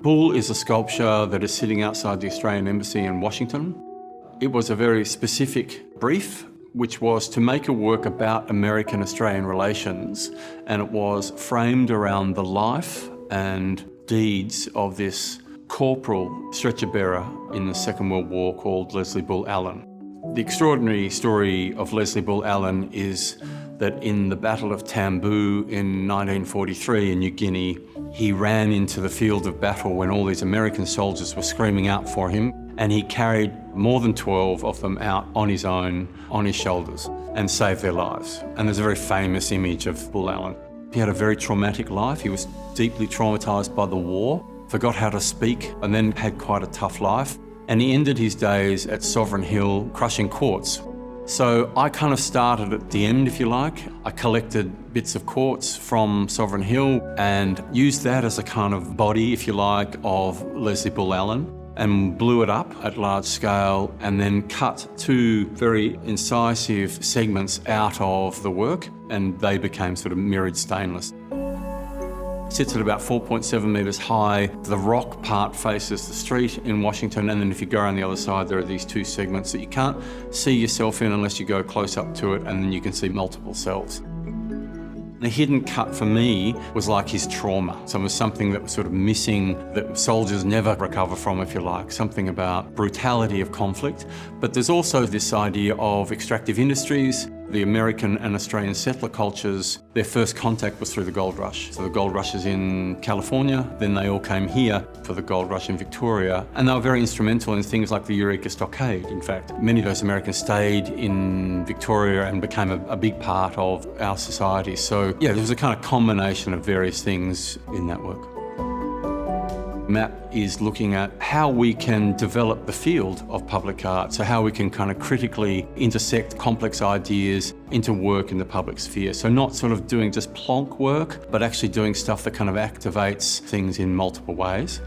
Bull is a sculpture that is sitting outside the Australian Embassy in Washington. It was a very specific brief, which was to make a work about American-Australian relations, and it was framed around the life and deeds of this corporal stretcher bearer in the Second World War called Leslie Bull Allen. The extraordinary story of Leslie Bull Allen is that in the Battle of Tambu in 1943 in New Guinea, he ran into the field of battle when all these American soldiers were screaming out for him, and he carried more than 12 of them out on his own, on his shoulders, and saved their lives. And there's a very famous image of Bull Allen. He had a very traumatic life. He was deeply traumatised by the war, forgot how to speak, and then had quite a tough life. And he ended his days at Sovereign Hill crushing quartz. So I kind of started at the end, if you like. I collected bits of quartz from Sovereign Hill and used that as a kind of body, if you like, of Leslie Bull Allen, and blew it up at large scale and then cut two very incisive segments out of the work, and they became sort of mirrored stainless. Sits at about 4.7 metres high. The rock part faces the street in Washington, and then if you go around the other side, there are these two segments that you can't see yourself in unless you go close up to it, and then you can see multiple cells. The hidden cut for me was like his trauma. So it was something that was sort of missing, that soldiers never recover from, if you like, something about brutality of conflict. But there's also this idea of extractive industries. The American and Australian settler cultures, their first contact was through the gold rush. So the gold rush is in California, then they all came here for the gold rush in Victoria, and they were very instrumental in things like the Eureka Stockade. In fact, many of those Americans stayed in Victoria and became a big part of our society. So yeah, there was a kind of combination of various things in that work. MAP is looking at how we can develop the field of public art, so how we can kind of critically intersect complex ideas into work in the public sphere. So not sort of doing just plonk work, but actually doing stuff that kind of activates things in multiple ways.